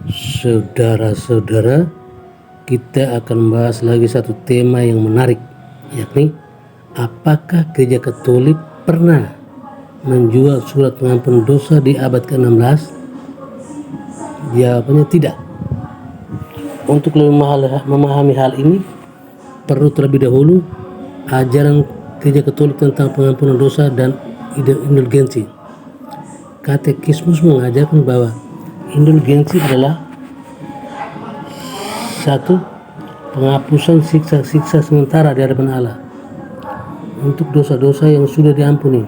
Saudara-saudara, kita akan membahas lagi satu tema yang menarik, yakni apakah Gereja Katolik pernah menjual surat pengampun dosa di abad ke-16? Jawabannya tidak. Untuk lebih memahami hal ini, perlu terlebih dahulu ajaran Gereja Katolik tentang pengampunan dosa dan indulgensi. Katekismus mengajarkan bahwa indulgensi adalah satu, penghapusan siksa-siksa sementara di hadapan Allah untuk dosa-dosa yang sudah diampuni.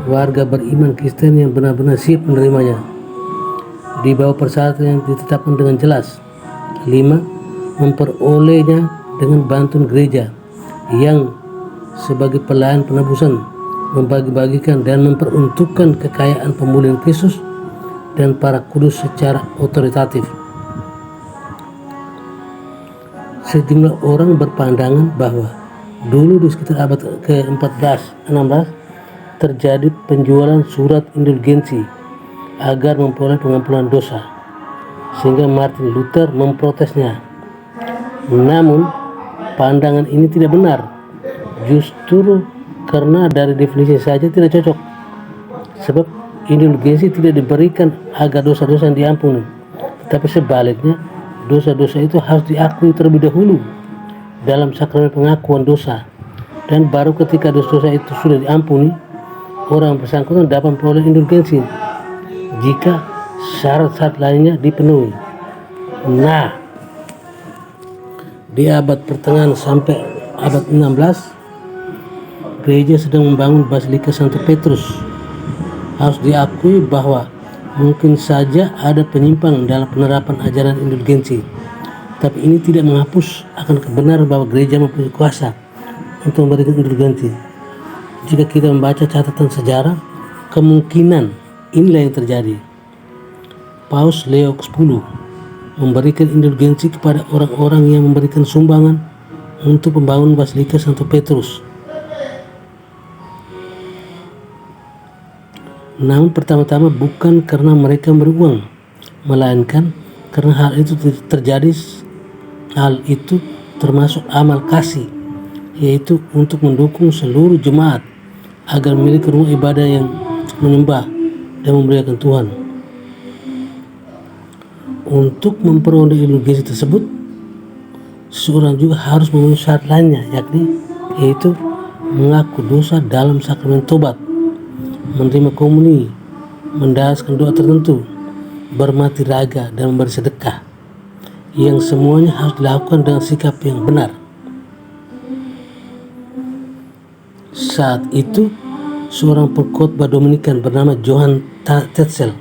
Warga beriman Kristen yang benar-benar siap menerimanya di bawah persyaratan yang ditetapkan dengan jelas. 5. Memperolehnya dengan bantuan gereja yang sebagai pelayan penebusan membagi-bagikan dan memperuntukkan kekayaan pemulihan Kristus dan para kudus secara otoritatif. Sejumlah orang berpandangan bahwa dulu di sekitar abad ke-14-16 terjadi penjualan surat indulgensi agar memperoleh pengampunan dosa, sehingga Martin Luther memprotesnya. Namun pandangan ini tidak benar, justru karena dari definisi saja tidak cocok, sebab indulgensi tidak diberikan agar dosa-dosa yang diampuni, tetapi sebaliknya dosa-dosa itu harus diakui terlebih dahulu dalam sakramen pengakuan dosa, dan baru ketika dosa-dosa itu sudah diampuni, orang bersangkutan dapat memperoleh indulgensi jika syarat-syarat lainnya dipenuhi. Nah, di abad pertengahan sampai abad 16, gereja sedang membangun Basilika Santo Petrus. Harus diakui bahwa mungkin saja ada penyimpangan dalam penerapan ajaran indulgensi, tapi ini tidak menghapus akan kebenaran bahwa gereja mempunyai kuasa untuk memberikan indulgensi. Jika kita membaca catatan sejarah, kemungkinan inilah yang terjadi. Paus Leo X memberikan indulgensi kepada orang-orang yang memberikan sumbangan untuk pembangunan Basilika Santo Petrus. Namun pertama-tama bukan karena mereka memberi uang, melainkan karena hal itu terjadi. Hal itu termasuk amal kasih, yaitu untuk mendukung seluruh jemaat agar memiliki rumah ibadah yang menyembah dan memuliakan Tuhan. Untuk memperoleh indulgensi tersebut, seorang juga harus memenuhi syarat lainnya, yaitu mengaku dosa dalam sakramen tobat, menerima komuni, mendasarkan doa tertentu, bermati raga, dan memberi sedekah, yang semuanya harus dilakukan dengan sikap yang benar. Saat itu, seorang pengkhotbah Dominikan bernama Johann Tetzel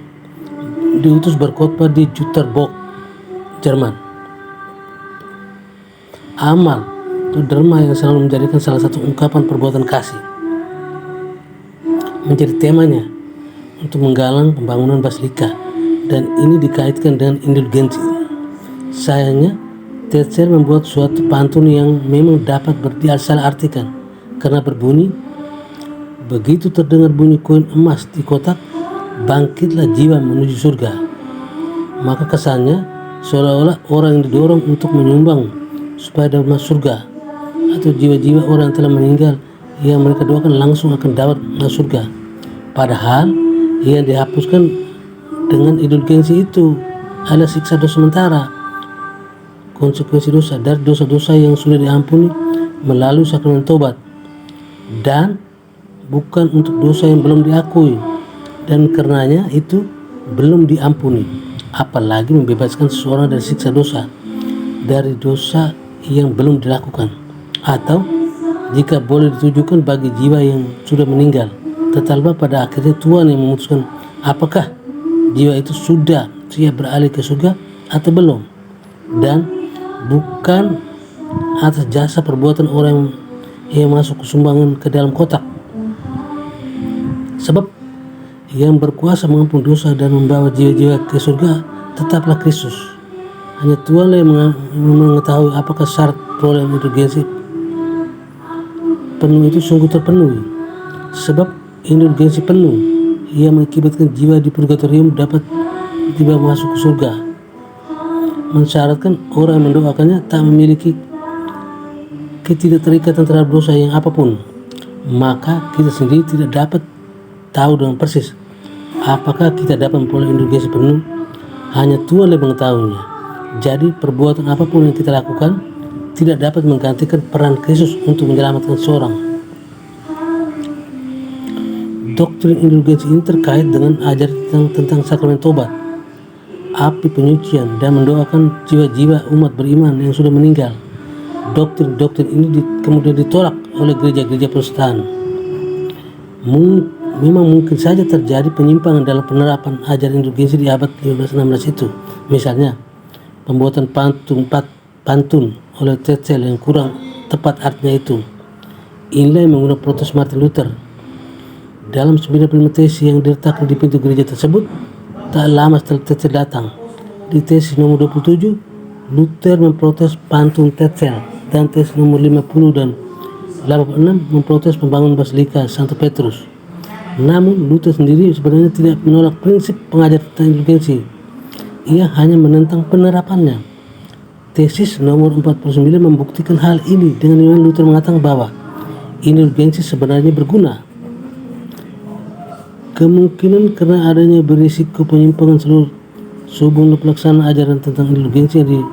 diutus berkhotbah di Jüterbog, Jerman. Amal atau derma yang selalu menjadikan salah satu ungkapan perbuatan kasih menjadi temanya untuk menggalang pembangunan basilika, dan ini dikaitkan dengan indulgensi. Sayangnya, Tetzel membuat suatu pantun yang memang dapat disalah-artikan karena berbunyi, begitu terdengar bunyi koin emas di kotak, bangkitlah jiwa menuju surga. Maka kesannya seolah-olah orang yang didorong untuk menyumbang supaya dapat masuk surga, atau jiwa-jiwa orang yang telah meninggal yang mereka doakan langsung akan dapat masuk surga. Padahal yang dihapuskan dengan indulgensi itu adalah siksa dosa sementara, konsekuensi dosa dari dosa-dosa yang sudah diampuni melalui sakramen tobat, dan bukan untuk dosa yang belum diakui dan karenanya itu belum diampuni, apalagi membebaskan seseorang dari siksa dosa dari dosa yang belum dilakukan, atau jika boleh ditujukan bagi jiwa yang sudah meninggal. Tetapi pada akhirnya Tuhan yang memutuskan apakah jiwa itu sudah siap beralih ke surga atau belum, dan bukan atas jasa perbuatan orang yang masuk sumbangan ke dalam kotak. Sebab yang berkuasa mengampuni dosa dan membawa jiwa-jiwa ke surga tetaplah Kristus. Hanya Tuhan yang mengetahui apakah syarat perolehan indulgensi penuh itu sungguh terpenuhi. Sebab indulgensi penuh yang mengakibatkan jiwa di purgatorium dapat tiba masuk ke surga, mensyaratkan orang yang mendoakannya tak memiliki ketidakterikatan terhadap dosa yang apapun, maka kita sendiri tidak dapat tahu dengan persis apakah kita dapat memperoleh indulgensi penuh. Hanya Tuhan yang mengetahuinya. Jadi perbuatan apapun yang kita lakukan tidak dapat menggantikan peran Kristus untuk menyelamatkan seorang. Doktrin indulgensi ini terkait dengan ajaran tentang sakramen tobat, api penyucian, dan mendoakan jiwa-jiwa umat beriman yang sudah meninggal. Doktrin-doktrin ini kemudian ditolak oleh gereja-gereja Protestan. Memang mungkin saja terjadi penyimpangan dalam penerapan ajaran indulgensi di abad 15-16 itu. Misalnya, pembuatan pantun oleh Tetzel yang kurang tepat artinya itu. Inilah yang menggunakan protes Martin Luther. Dalam 95 tesis yang diletakkan di pintu gereja tersebut, tak lama setelah Tetzel datang. Di tesis nomor 27, Luther memprotes pantun Tetzel, dan tesis nomor 50 dan 86 memprotes pembangunan Basilika Santo Petrus. Namun Luther sendiri sebenarnya tidak menolak prinsip pengajaran tentang indulgensi. Ia hanya menentang penerapannya. Tesis nomor 49 membuktikan hal ini dengan dimana Luther mengatakan bahwa indulgensi sebenarnya berguna. Kemungkinan karena adanya berisiko penyimpangan seluruh sehubungan pelaksanaan ajaran tentang indulgensi yang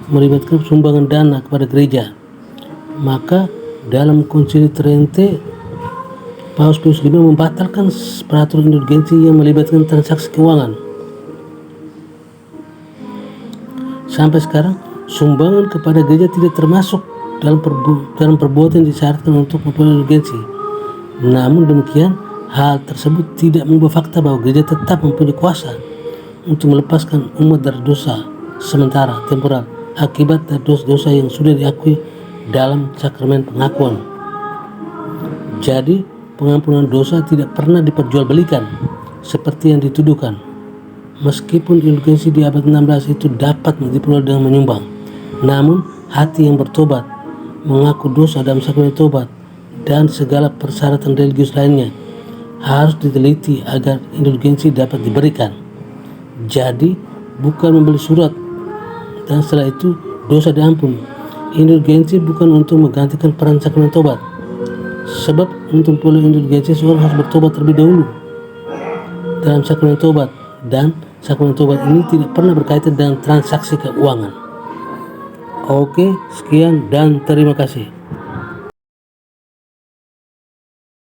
melibatkan sumbangan dana kepada gereja. Maka dalam Konsili Trente, Paus Pius V membatalkan peraturan indulgensi yang melibatkan transaksi keuangan. Sampai sekarang, sumbangan kepada gereja tidak termasuk dalam perbuatan yang disyaratkan untuk memperoleh indulgensi. Namun demikian, hal tersebut tidak mengubah fakta bahwa gereja tetap mempunyai kuasa untuk melepaskan umat dari dosa sementara temporal akibat dari dosa-dosa yang sudah diakui dalam sakramen pengakuan. Jadi, pengampunan dosa tidak pernah diperjualbelikan seperti yang dituduhkan. Meskipun indulgensi di abad 16 itu dapat diperoleh dengan menyumbang, namun hati yang bertobat, mengaku dosa dalam sakramen tobat, dan segala persyaratan religius lainnya harus diteliti agar indulgensi dapat diberikan. Jadi, bukan membeli surat dan setelah itu dosa diampuni. Indulgensi bukan untuk menggantikan peran sakramen tobat. Sebab untuk memperoleh indulgensi seorang harus bertobat terlebih dahulu dalam sakramen tobat, dan sakramen tobat ini tidak pernah berkaitan dengan transaksi keuangan. Oke, sekian dan terima kasih.